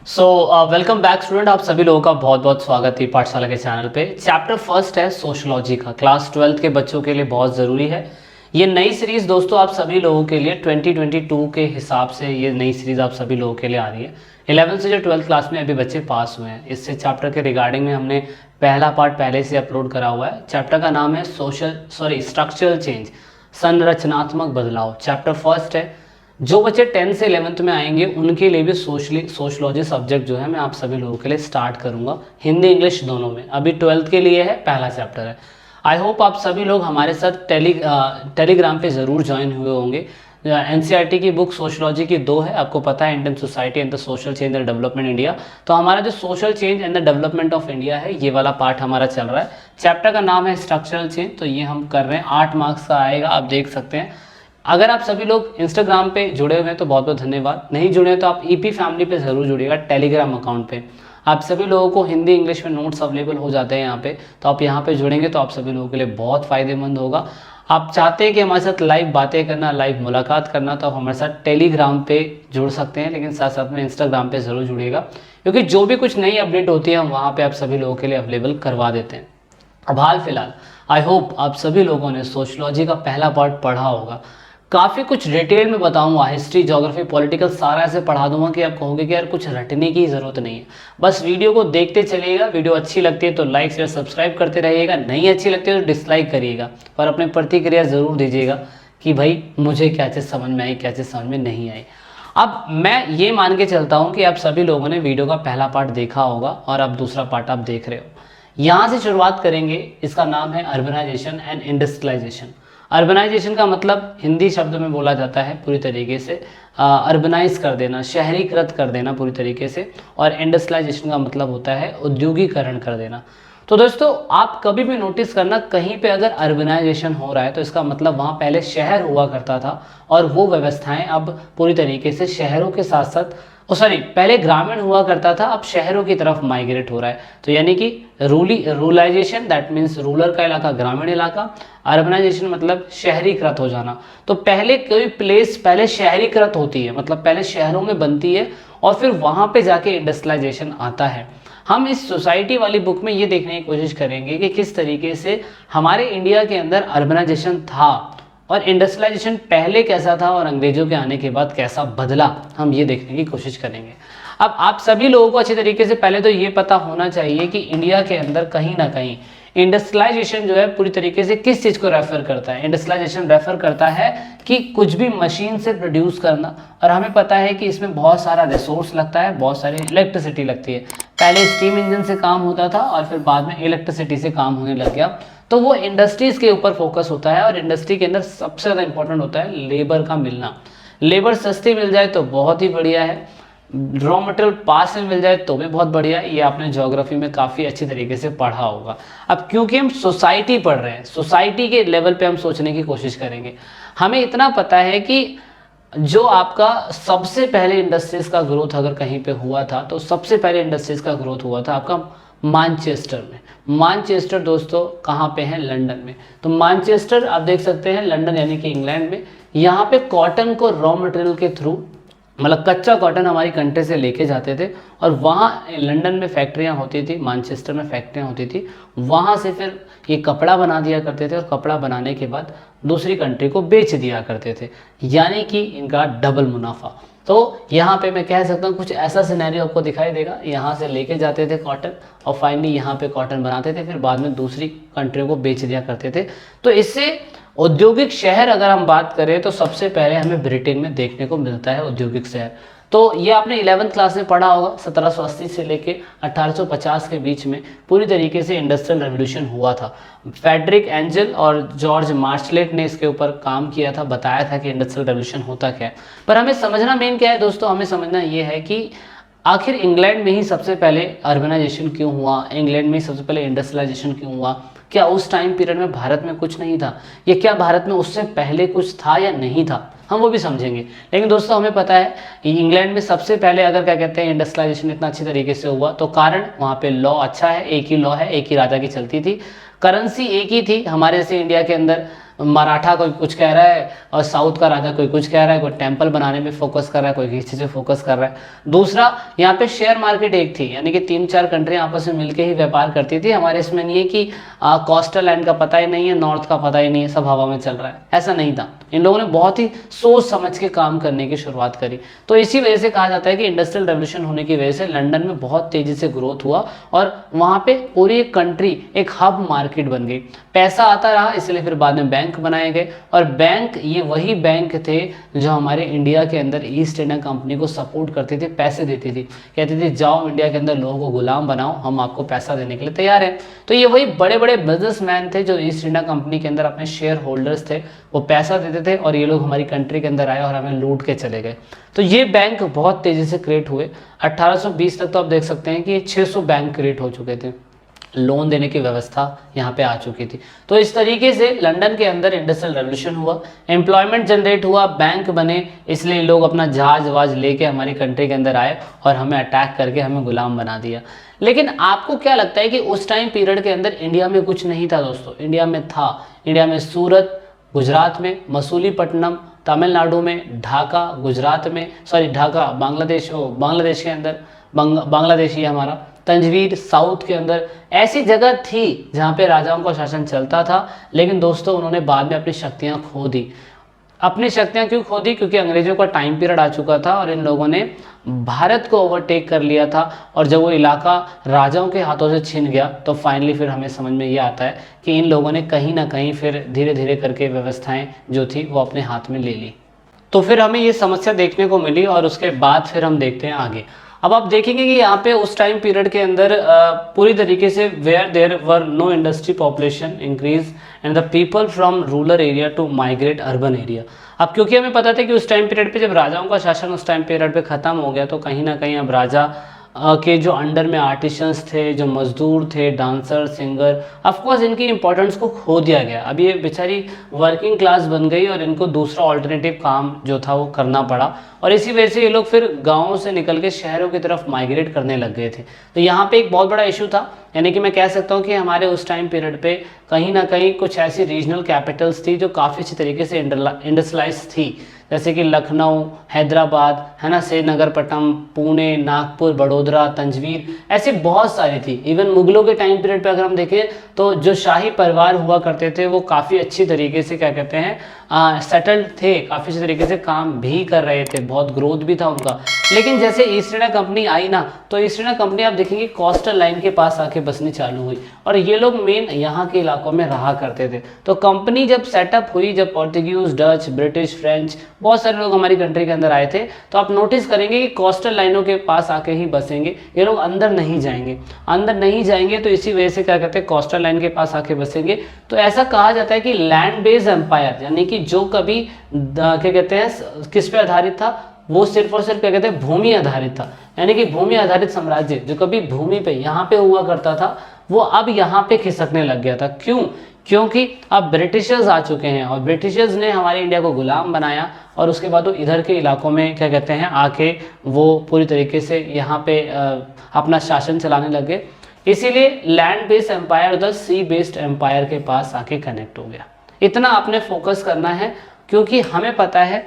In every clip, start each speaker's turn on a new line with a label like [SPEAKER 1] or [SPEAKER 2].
[SPEAKER 1] So welcome back student, आप सभी लोगों का बहुत बहुत स्वागत है पाठशाला के चैनल पे। चैप्टर फर्स्ट है सोशलॉजी का, क्लास 12th के बच्चों के लिए बहुत ज़रूरी है। ये नई सीरीज़ दोस्तों आप सभी लोगों के लिए 2022 के हिसाब से ये नई सीरीज़ आप सभी लोगों के लिए आ रही है। 11th से जो 12th क्लास में अभी बच्चे पास हुए हैं, इससे चैप्टर के रिगार्डिंग में हमने पहला पार्ट पहले से अपलोड करा हुआ है। चैप्टर का नाम है स्ट्रक्चरल चेंज, संरचनात्मक बदलाव। चैप्टर फर्स्ट है। जो बच्चे 10th से 11th में आएंगे उनके लिए भी सोशलॉजी सब्जेक्ट जो है मैं आप सभी लोगों के लिए स्टार्ट करूंगा, हिंदी इंग्लिश दोनों में। अभी 12th के लिए है, पहला चैप्टर है। आई होप आप सभी लोग हमारे साथ टेलीग्राम पे ज़रूर ज्वाइन हुए होंगे। एनसीईआरटी की बुक सोशलॉजी की 2 है, आपको पता है, Indian society and the social change and development India. तो हमारा जो social change and the development of India है, ये वाला पार्ट हमारा चल रहा है। चैप्टर का नाम है स्ट्रक्चरल चेंज, तो ये हम कर रहे हैं। 8 मार्क्स का आएगा, आप देख सकते हैं। अगर आप सभी लोग इंस्टाग्राम पे जुड़े हुए हैं तो बहुत बहुत धन्यवाद। नहीं जुड़े हैं तो आप ईपी फैमिली पे ज़रूर जुड़िएगा, टेलीग्राम अकाउंट पे। आप सभी लोगों को हिंदी इंग्लिश में नोट्स अवेलेबल हो जाते हैं यहाँ पे, तो आप यहाँ पे जुड़ेंगे तो आप सभी लोगों के लिए बहुत फ़ायदेमंद होगा। आप चाहते हैं कि हमारे साथ लाइव बातें करना, लाइव मुलाकात करना, तो आप हमारे साथ टेलीग्राम पे जुड़ सकते हैं, लेकिन साथ साथ में इंस्टाग्राम पे ज़रूर जुड़िएगा, क्योंकि जो भी कुछ नई अपडेट होती है हम वहाँ पर आप सभी लोगों के लिए अवेलेबल करवा देते हैं। अब हाल फिलहाल आई होप आप सभी लोगों ने सोशलॉजी का पहला पार्ट पढ़ा होगा। काफ़ी कुछ डिटेल में बताऊंगा, हिस्ट्री, ज्योग्राफी, पॉलिटिकल, सारा ऐसे पढ़ा दूंगा कि आप कहोगे कि यार कुछ रटने की ज़रूरत नहीं है। बस वीडियो को देखते चलिएगा। वीडियो अच्छी लगती है तो लाइक शेयर सब्सक्राइब करते रहिएगा, नहीं अच्छी लगती है तो डिसलाइक करिएगा, पर अपनी प्रतिक्रिया ज़रूर दीजिएगा कि भाई मुझे क्या चीज़ समझ में आई, क्या चीज़ समझ में नहीं आई। अब मैं ये मान के चलता हूँ कि आप सभी लोगों ने वीडियो का पहला पार्ट देखा होगा और अब दूसरा पार्ट आप देख रहे हो। यहाँ से शुरुआत करेंगे। इसका नाम है अर्बनाइजेशन एंड इंडस्ट्रियलाइजेशन। अर्बनाइजेशन का मतलब हिंदी शब्द में बोला जाता है पूरी तरीके से अर्बनाइज कर देना, शहरीकृत कर देना पूरी तरीके से। और इंडस्ट्रियलाइजेशन का मतलब होता है औद्योगिकरण कर देना। तो दोस्तों आप कभी भी नोटिस करना, कहीं पे अगर अर्बनाइजेशन हो रहा है तो इसका मतलब वहाँ पहले शहर हुआ करता था और वो व्यवस्थाएं अब पूरी तरीके से शहरों के साथ साथ पहले ग्रामीण हुआ करता था, अब शहरों की तरफ माइग्रेट हो रहा है। तो यानी कि रूरलाइजेशन, दैट मीन्स रूरल का इलाका, ग्रामीण इलाका। अर्बनाइजेशन मतलब शहरीकृत हो जाना। तो पहले कोई प्लेस पहले शहरीकृत होती है, मतलब पहले शहरों में बनती है और फिर वहाँ पे जाके इंडस्ट्रियलाइजेशन आता है। हम इस सोसाइटी वाली बुक में ये देखने की कोशिश करेंगे कि किस तरीके से हमारे इंडिया के अंदर अर्बनाइजेशन था और इंडस्ट्रियलाइजेशन पहले कैसा था और अंग्रेजों के आने के बाद कैसा बदला, हम ये देखने की कोशिश करेंगे। अब आप सभी लोगों को अच्छी तरीके से पहले तो ये पता होना चाहिए कि इंडिया के अंदर कहीं ना कहीं इंडस्ट्रियलाइजेशन जो है पूरी तरीके से किस चीज़ को रेफर करता है। इंडस्ट्रियलाइजेशन रेफर करता है कि कुछ भी मशीन से प्रोड्यूस करना, और हमें पता है कि इसमें बहुत सारा रिसोर्स लगता है, बहुत सारी इलेक्ट्रिसिटी लगती है। पहले स्टीम इंजन से काम होता था और फिर बाद में इलेक्ट्रिसिटी से काम होने लग गया। तो वो इंडस्ट्रीज़ के ऊपर फोकस होता है और इंडस्ट्री के अंदर सबसे ज़्यादा इंपॉर्टेंट होता है लेबर का मिलना। लेबर सस्ती मिल जाए तो बहुत ही बढ़िया है, रॉ मटेरियल पास में मिल जाए तो भी बहुत बढ़िया है। ये आपने ज्योग्राफी में काफ़ी अच्छी तरीके से पढ़ा होगा। अब क्योंकि हम सोसाइटी पढ़ रहे हैं, सोसाइटी के लेवल पे हम सोचने की कोशिश करेंगे। हमें इतना पता है कि जो आपका सबसे पहले इंडस्ट्रीज़ का ग्रोथ अगर कहीं पे हुआ था तो सबसे पहले इंडस्ट्रीज़ का ग्रोथ हुआ था आपका मानचेस्टर में। मानचेस्टर दोस्तों कहाँ पे है? लंदन में। तो मानचेस्टर आप देख सकते हैं, लंदन यानी कि इंग्लैंड में। यहाँ पे कॉटन को रॉ मटेरियल के थ्रू, मतलब कच्चा कॉटन हमारी कंट्री से लेके जाते थे और वहाँ लंदन में फैक्ट्रियाँ होती थी, मानचेस्टर में फैक्ट्रियाँ होती थी। वहाँ से फिर ये कपड़ा बना दिया करते थे और कपड़ा बनाने के बाद दूसरी कंट्री को बेच दिया करते थे, यानी कि इनका डबल मुनाफा। तो यहाँ पे मैं कह सकता हूँ कुछ ऐसा सिनेरियो आपको दिखाई देगा। यहाँ से लेके जाते थे कॉटन और फाइनली यहाँ पे कॉटन बनाते थे, फिर बाद में दूसरी कंट्रियों को बेच दिया करते थे। तो इससे औद्योगिक शहर अगर हम बात करें तो सबसे पहले हमें ब्रिटेन में देखने को मिलता है औद्योगिक शहर। तो ये आपने 11th क्लास में पढ़ा होगा। 1780 से लेके 1850 के बीच में पूरी तरीके से इंडस्ट्रियल रेवोल्यूशन हुआ था। फ्रेडरिक एंजल और जॉर्ज मार्शलेट ने इसके ऊपर काम किया था, बताया था कि इंडस्ट्रियल रेवोल्यूशन होता क्या है। पर हमें समझना मेन क्या है दोस्तों, हमें समझना ये है कि आखिर इंग्लैंड में ही सबसे पहले अर्बनाइजेशन क्यों हुआ, इंग्लैंड में ही सबसे पहले इंडस्ट्रियलाइजेशन क्यों हुआ। क्या उस टाइम पीरियड में भारत में कुछ नहीं था, या क्या भारत में उससे पहले कुछ था या नहीं था, हम वो भी समझेंगे। लेकिन दोस्तों हमें पता है कि इंग्लैंड में सबसे पहले अगर क्या कहते हैं इंडस्ट्रियलाइजेशन इतना अच्छी तरीके से हुआ तो कारण वहाँ पे लॉ अच्छा है, एक ही लॉ है, एक ही राजा की चलती थी, करेंसी एक ही थी। हमारे जैसे इंडिया के अंदर मराठा कोई कुछ कह रहा है और साउथ का राजा कोई कुछ कह रहा है, कोई टेम्पल बनाने में फोकस कर रहा है, कोई किसी चीज़ पे फोकस कर रहा है। दूसरा, यहाँ पे शेयर मार्केट एक थी, यानी कि 3-4 कंट्री आपस में मिलकर ही व्यापार करती थी। हमारे इसमें नहीं है कि कोस्टल लाइन का पता ही नहीं है, नॉर्थ का पता ही नहीं है, सब हवा में चल रहा है, ऐसा नहीं था। इन लोगों ने बहुत ही सोच समझ के काम करने की शुरुआत करी। तो इसी वजह से कहा जाता है कि इंडस्ट्रियल रेवोल्यूशन होने की वजह से लंदन में बहुत तेजी से ग्रोथ हुआ और वहाँ पे पूरी एक कंट्री एक हब मार्केट बन गई। पैसा आता रहा, इसलिए फिर बाद में बैंक बनाए गए और बैंक ये वही बैंक थे जो हमारे इंडिया के अंदर ईस्ट इंडिया कंपनी को सपोर्ट करती थी, पैसे देती थी, कहती थी जाओ इंडिया के अंदर लोगों को गुलाम बनाओ, हम आपको पैसा देने के लिए तैयार हैं। तो ये वही बड़े बड़े बिजनेसमैन थे जो ईस्ट इंडिया कंपनी के अंदर अपने शेयर होल्डर्स थे, वो पैसा देते थे और ये लोग हमारी कंट्री के अंदर आए और हमें लूट के चले गए। तो ये बैंक बहुत तेजी से क्रिएट हुए। 1820 तक तो आप देख सकते हैं कि 600 बैंक क्रिएट हो चुके थे, लोन देने की व्यवस्था यहाँ पे आ चुकी थी। तो इस तरीके से लंदन के अंदर इंडस्ट्रियल रेवोल्यूशन हुआ, एम्प्लॉयमेंट जनरेट हुआ, बैंक बने, इसलिए लोग अपना जहाज वहाज लेके हमारी कंट्री के अंदर आए और हमें अटैक करके हमें गुलाम बना दिया। लेकिन आपको क्या लगता है कि उस टाइम पीरियड के अंदर इंडिया में कुछ नहीं था दोस्तों? इंडिया में था। इंडिया में सूरत गुजरात में, मसूलीपट्टनम तमिलनाडु में, ढाका गुजरात में, सॉरी ढाका बांग्लादेश के अंदर, बांग्लादेश ही हमारा, तंजवीर साउथ के अंदर, ऐसी जगह थी जहाँ पे राजाओं का शासन चलता था। लेकिन दोस्तों उन्होंने बाद में अपनी शक्तियाँ खो दी। अपनी शक्तियाँ क्यों खो दी? क्योंकि अंग्रेजों का टाइम पीरियड आ चुका था और इन लोगों ने भारत को ओवरटेक कर लिया था और जब वो इलाका राजाओं के हाथों से छिन गया तो फाइनली फिर हमें समझ में ये आता है कि इन लोगों ने कहीं ना कहीं फिर धीरे धीरे करके व्यवस्थाएं जो थी वो अपने हाथ में ले ली। तो फिर हमें ये समस्या देखने को मिली और उसके बाद फिर हम देखते हैं आगे। अब आप देखेंगे कि यहाँ पे उस टाइम पीरियड के अंदर पूरी तरीके से where there were no industry population increase and the people from rural area to migrate urban area. अब क्योंकि हमें पता था कि उस टाइम पीरियड पे जब राजाओं का शासन उस टाइम पीरियड पे ख़त्म हो गया तो कहीं ना कहीं अब राजा के जो अंडर में आर्टिशंस थे, जो मजदूर थे, डांसर, सिंगर, ऑफकोर्स इनकी इंपॉर्टेंस को खो दिया गया। अब ये बेचारी वर्किंग क्लास बन गई और इनको दूसरा ऑल्टरनेटिव काम जो था वो करना पड़ा और इसी वजह से ये लोग फिर गाँव से निकल के शहरों की तरफ माइग्रेट करने लग गए थे। तो यहाँ पे एक बहुत बड़ा इशू था, यानी कि मैं कह सकता हूँ कि हमारे उस टाइम पीरियड पे कहीं ना कहीं कुछ ऐसी रीजनल कैपिटल्स थी जो काफ़ी अच्छी तरीके से इंडस्ट्रियलाइज थी, जैसे कि लखनऊ, हैदराबाद, है ना, श्रीनगरपट्टनम, पुणे, नागपुर, बड़ोदरा, तंजवीर, ऐसे बहुत सारी थी। इवन मुगलों के टाइम पीरियड पे अगर हम देखें तो जो शाही परिवार हुआ करते थे वो काफ़ी अच्छी तरीके से क्या कहते हैं सेटल्ड थे, काफ़ी अच्छी तरीके से काम भी कर रहे थे, बहुत ग्रोथ भी था उनका। लेकिन जैसे ईस्ट इंडिया कंपनी आई ना, तो ईस्ट इंडिया कंपनी आप देखेंगे कोस्टल लाइन के पास आके बसनी चालू हुई और ये लोग मेन यहाँ के इलाकों में रहा करते थे। तो कंपनी जब सेटअप हुई, जब पोर्तुगीज, डच, ब्रिटिश, फ्रेंच, बहुत सारे लोग हमारी कंट्री के अंदर आए थे, तो आप नोटिस करेंगे कि कोस्टल लाइनों के पास आके ही बसेंगे, ये लोग अंदर नहीं जाएंगे। अंदर नहीं जाएंगे तो इसी वजह से क्या कहते हैं कोस्टल लाइन के पास आके बसेंगे। तो ऐसा कहा जाता है कि लैंड बेस्ड एम्पायर, यानी कि जो कभी क्या कहते हैं किस पे आधारित था, वो सिर्फ और सिर्फ क्या कहते हैं भूमि आधारित था, यानी कि भूमि आधारित साम्राज्य जो कभी भूमि पे यहाँ पे हुआ करता था वो अब यहाँ पे खिसकने लग गया था। क्यों? क्योंकि अब ब्रिटिशर्स आ चुके हैं और ब्रिटिशर्स ने हमारे इंडिया को गुलाम बनाया और उसके बाद वो इधर के इलाकों में क्या कहते हैं आके वो पूरी तरीके से यहाँ पे अपना शासन चलाने लगे। इसीलिए land based empire the sea based empire के पास आके कनेक्ट हो गया। इतना आपने फोकस करना है क्योंकि हमें पता है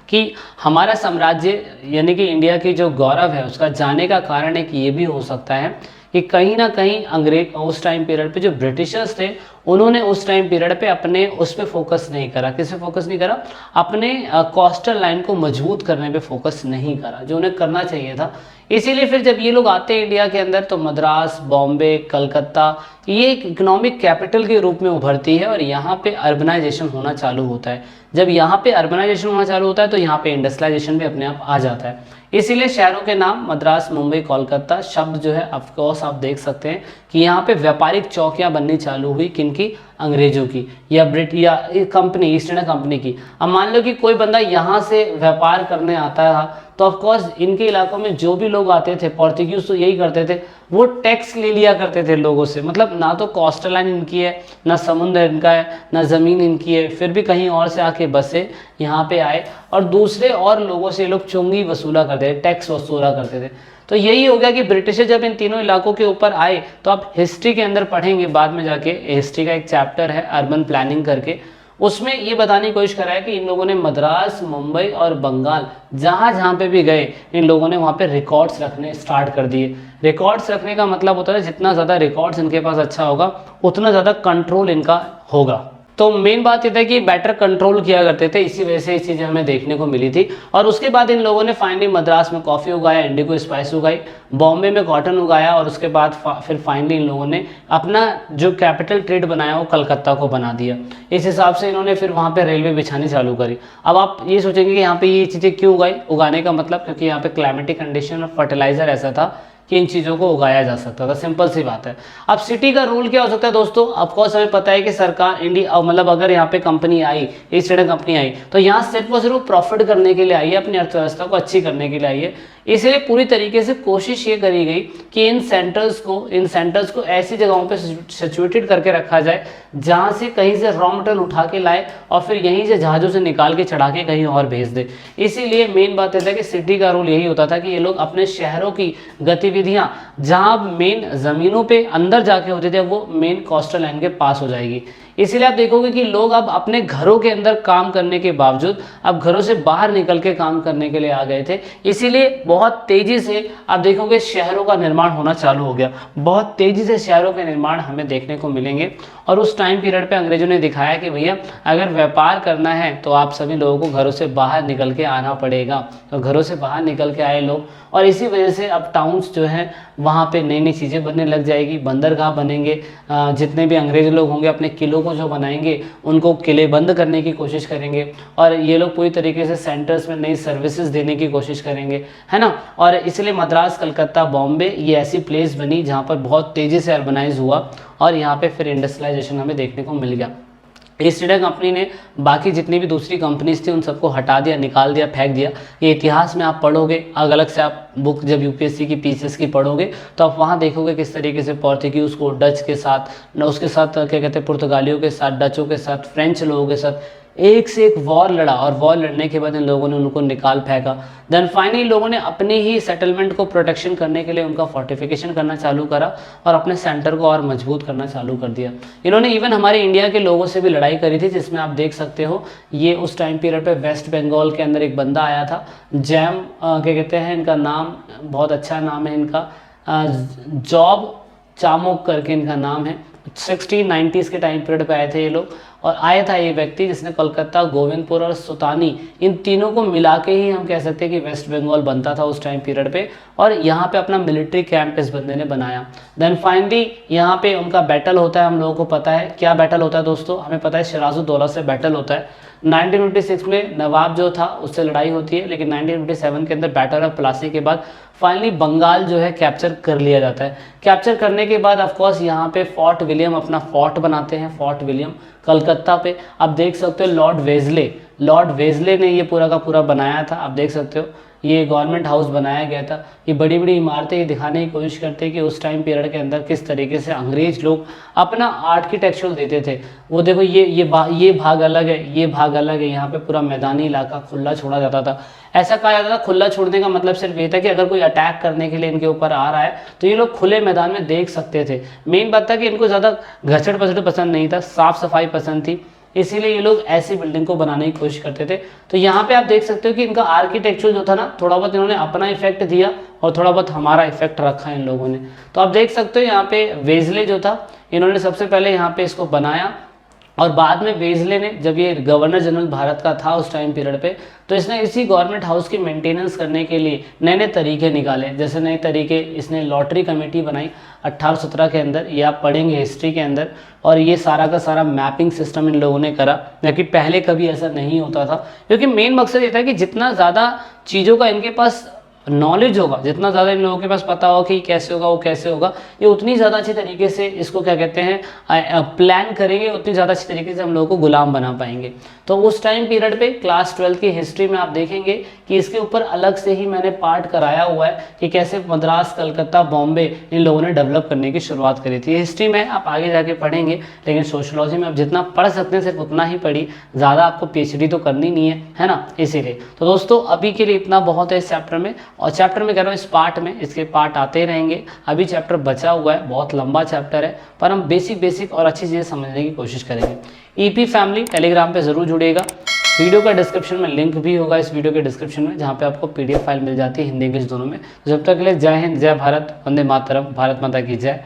[SPEAKER 1] कि हमारा साम्राज्य यानी कि इंडिया की जो गौरव है उसका जाने का कारण एक ये भी हो सकता है कि कहीं ना कहीं अंग्रेज उस टाइम पीरियड पे जो ब्रिटिशर्स थे उन्होंने उस टाइम पीरियड पे अपने उस पे फोकस नहीं करा। किस पे फोकस नहीं करा? अपने कोस्टल लाइन को मजबूत करने पे फोकस नहीं करा जो उन्हें करना चाहिए था। इसीलिए फिर जब ये लोग आते हैं इंडिया के अंदर तो मद्रास, बॉम्बे, कलकत्ता ये एक इकोनॉमिक कैपिटल के रूप में उभरती है और यहाँ पे अर्बनाइजेशन होना चालू होता है। जब यहाँ पे अर्बनाइजेशन होना चालू होता है तो यहाँ पे इंडस्ट्रियलाइजेशन भी अपने आप आ जाता है। इसीलिए शहरों के नाम मद्रास, मुंबई, कोलकाता शब्द जो है ऑफकोर्स आप देख सकते हैं कि यहाँ पे व्यापारिक चौकियाँ बननी चालू हुई। किनकी? अंग्रेजों की या कंपनी, ईस्ट इंडिया कंपनी की। अब मान लो कि कोई बंदा यहाँ से व्यापार करने आता है तो ऑफकोर्स इनके इलाकों में जो भी लोग आते थे, पोर्तुगीज तो यही करते थे, वो टैक्स ले लिया करते थे लोगों से। मतलब ना तो कोस्टल लाइन इनकी है, ना समुद्र इनका है, ना ज़मीन इनकी है, फिर भी कहीं और से आके बसे, यहाँ पे आए और दूसरे और लोगों से लोग चुंगी वसूला करते थे, टैक्स वसूला करते थे। तो यही हो गया कि ब्रिटिशर जब इन तीनों इलाकों के ऊपर आए तो आप हिस्ट्री के अंदर पढ़ेंगे बाद में जाके, हिस्ट्री का एक चैप्टर है अर्बन प्लानिंग करके, उसमें ये बताने की कोशिश करा है कि इन लोगों ने मद्रास, मुंबई और बंगाल जहाँ जहाँ पे भी गए इन लोगों ने वहाँ पे रिकॉर्ड्स रखने स्टार्ट कर दिए। रिकॉर्ड्स रखने का मतलब होता है जितना ज़्यादा रिकॉर्ड्स इनके पास अच्छा होगा उतना ज़्यादा कंट्रोल इनका होगा। तो मेन बात ये था कि बेटर कंट्रोल किया करते थे, इसी वजह से ये चीज़ें हमें देखने को मिली थी। और उसके बाद इन लोगों ने फाइनली मद्रास में कॉफ़ी उगाया, इंडिगो स्पाइस उगाई, बॉम्बे में कॉटन उगाया और उसके बाद फिर फाइनली इन लोगों ने अपना जो कैपिटल ट्रेड बनाया वो कलकत्ता को बना दिया। इस हिसाब से इन्होंने फिर वहाँ पे रेलवे बिछानी चालू करी। अब आप ये सोचेंगे कि यहाँ पे ये चीज़ें क्यों उगाई, उगाने का मतलब क्योंकि यहाँ पे क्लाइमेटिक कंडीशन और फर्टिलाइजर ऐसा था कि इन चीज़ों को उगाया जा सकता था। सिंपल सी बात है। अब सिटी का रोल क्या हो सकता है दोस्तों? ऑफकोर्स हमें पता है कि सरकार इंडिया मतलब अगर यहाँ पे कंपनी आई, ईस्ट इंडिया कंपनी आई तो यहाँ सिर्फ और सिर्फ प्रॉफिट करने के लिए आई है, अपनी अर्थव्यवस्था को अच्छी करने के लिए आई है। इसलिए पूरी तरीके से कोशिश ये करी गई कि इन सेंटर्स को ऐसी जगहों पे सिचुएटेड करके रखा जाए जहाँ से कहीं से रॉ मटेरियल उठा के लाए और फिर यहीं से जहाज़ों से निकाल के चढ़ा के कहीं और भेज दे। इसीलिए मेन बात यह था कि सिटी का रोल यही होता था कि ये लोग अपने शहरों की गतिविधियाँ जहाँ मेन ज़मीनों पे अंदर जाके होते थे वो मेन कोस्टल लाइन के पास हो जाएगी। इसीलिए आप देखोगे कि लोग अब अपने घरों के अंदर काम करने के बावजूद अब घरों से बाहर निकल के काम करने के लिए आ गए थे। इसीलिए बहुत तेज़ी से आप देखोगे शहरों का निर्माण होना चालू हो गया। बहुत तेज़ी से शहरों के निर्माण हमें देखने को मिलेंगे। और उस टाइम पीरियड पे अंग्रेजों ने दिखाया कि भैया अगर व्यापार करना है तो आप सभी लोगों को घरों से बाहर निकल के आना पड़ेगा। तो घरों से बाहर निकल के आए लोग और इसी वजह से अब टाउन्स जो हैं वहाँ पे नई नई चीज़ें बनने लग जाएगी, बंदरगाह बनेंगे। जितने भी अंग्रेज लोग होंगे अपने किलों को जो बनाएंगे उनको किले बंद करने की कोशिश करेंगे और ये लोग पूरी तरीके से सेंटर्स में नई सर्विसेज देने की कोशिश करेंगे, है ना। और इसलिए मद्रास, कलकत्ता, बॉम्बे ये ऐसी प्लेस बनी जहाँ पर बहुत तेज़ी से अर्बनाइज हुआ और यहाँ पे फिर इंडस्ट्रियलाइजेशन हमें देखने को मिल गया। ईस्ट इंडिया कंपनी ने बाकी जितनी भी दूसरी कंपनीज थी उन सबको हटा दिया, निकाल दिया, फेंक दिया। ये इतिहास में आप पढ़ोगे अलग अलग से, आप बुक जब यूपीएससी की पीसीएस की पढ़ोगे तो आप वहाँ देखोगे किस तरीके से पोर्तुगीज को डच के साथ, उसके साथ क्या कहते हैं पुर्तगालियों के साथ, डचों के साथ, फ्रेंच लोगों के साथ एक से एक वॉर लड़ा और वॉर लड़ने के बाद इन लोगों ने उनको निकाल फेंका। देन फाइनली लोगों ने अपने ही सेटलमेंट को प्रोटेक्शन करने के लिए उनका फोर्टिफिकेशन करना चालू करा और अपने सेंटर को और मजबूत करना चालू कर दिया। इन्होंने इवन हमारे इंडिया के लोगों से भी लड़ाई करी थी, जिसमें आप देख सकते हो ये उस टाइम पीरियड पे वेस्ट बंगाल के अंदर एक बंदा आया था, जैम क्या कहते हैं इनका नाम, बहुत अच्छा नाम है इनका, जॉब चामुक करके इनका नाम है। 1690s के टाइम पीरियड पे आए थे ये लोग और आया था ये व्यक्ति जिसने कोलकाता, गोविंदपुर और सुतानी इन तीनों को मिला के ही हम कह सकते हैं कि वेस्ट बंगाल बनता था उस टाइम पीरियड पे। और यहाँ पे अपना मिलिट्री कैंप इस बंदे ने बनाया। देन फाइनली यहाँ पे उनका बैटल होता है, हम लोगों को पता है क्या बैटल होता है दोस्तों, हमें पता है सिराजुद्दौला से बैटल होता है। 1956 में नवाब जो था उससे लड़ाई होती है, लेकिन 1957 के अंदर बैटल ऑफ प्लासी के बाद फाइनली बंगाल जो है कैप्चर कर लिया जाता है। कैप्चर करने के बाद ऑफ कोर्स यहाँ पे फोर्ट विलियम अपना फोर्ट बनाते हैं, फोर्ट विलियम कलकत्ता पे। आप देख सकते हो लॉर्ड वेजले ने ये पूरा का पूरा बनाया था। आप देख सकते हो ये गवर्नमेंट हाउस बनाया गया था। ये बड़ी बड़ी इमारतें ये दिखाने की कोशिश करते हैं कि उस टाइम पीरियड के अंदर किस तरीके से अंग्रेज लोग अपना आर्किटेक्चर देते थे। वो देखो ये भाग अलग है, ये भाग अलग है। यहाँ पे पूरा मैदानी इलाका खुला छोड़ा जाता था। ऐसा कहा जाता था खुला छोड़ने का मतलब सिर्फ ये था कि अगर कोई अटैक करने के लिए इनके ऊपर आ रहा है तो ये लोग खुले मैदान में देख सकते थे। मेन बात था कि इनको ज़्यादा घचड़ पचड़ पसंद नहीं था, साफ सफाई पसंद थी, इसीलिए ये लोग ऐसी बिल्डिंग को बनाने की कोशिश करते थे। तो यहाँ पे आप देख सकते हो कि इनका आर्किटेक्चर जो था ना, थोड़ा बहुत इन्होंने अपना इफेक्ट दिया और थोड़ा बहुत हमारा इफेक्ट रखा इन लोगों ने। तो आप देख सकते हो यहाँ पे वेजले जो था, इन्होंने सबसे पहले यहाँ पे इसको बनाया और बाद में वेजले ने, जब ये गवर्नर जनरल भारत का था उस टाइम पीरियड पे, तो इसने इसी गवर्नमेंट हाउस की मेंटेनेंस करने के लिए नए नए तरीके निकाले। जैसे नए तरीके, इसने लॉटरी कमेटी बनाई 1817 के अंदर, ये आप पढ़ेंगे हिस्ट्री के अंदर। और ये सारा का सारा मैपिंग सिस्टम इन लोगों ने करा, जबकि पहले कभी ऐसा नहीं होता था। क्योंकि मेन मकसद ये था कि जितना ज़्यादा चीज़ों का इनके पास नॉलेज होगा, जितना ज़्यादा इन लोगों के पास पता होगा कि कैसे होगा वो कैसे होगा, ये उतनी ज़्यादा अच्छी तरीके से इसको क्या कहते हैं प्लान करेंगे, उतनी ज़्यादा अच्छी तरीके से हम लोगों को गुलाम बना पाएंगे। तो उस टाइम पीरियड पे क्लास 12 की हिस्ट्री में आप देखेंगे कि इसके ऊपर अलग से ही मैंने पार्ट कराया हुआ है कि कैसे मद्रास, कलकत्ता, बॉम्बे इन लोगों ने डेवलप करने की शुरुआत करी थी। हिस्ट्री में आप आगे जाके पढ़ेंगे, लेकिन सोशलॉजी में आप जितना पढ़ सकते हैं सिर्फ उतना ही पढ़ी, ज़्यादा आपको PhD तो करनी नहीं है ना, इसीलिए। तो दोस्तों अभी के लिए इतना बहुत है इस चैप्टर में, और चैप्टर में कह रहा हूँ इस पार्ट में, इसके पार्ट आते रहेंगे। अभी चैप्टर बचा हुआ है, बहुत लंबा चैप्टर है, पर हम बेसिक और अच्छी चीज़ें समझने की कोशिश करेंगे। ईपी फैमिली टेलीग्राम पे ज़रूर जुड़ेगा। वीडियो का डिस्क्रिप्शन में लिंक भी होगा इस वीडियो के डिस्क्रिप्शन में, जहाँ पे आपको पीडीएफ फाइल मिल जाती है हिंदी इंग्लिश दोनों में। जब तक के लिए जय हिंद, जय भारत, वंदे मातरम, भारत माता की जय।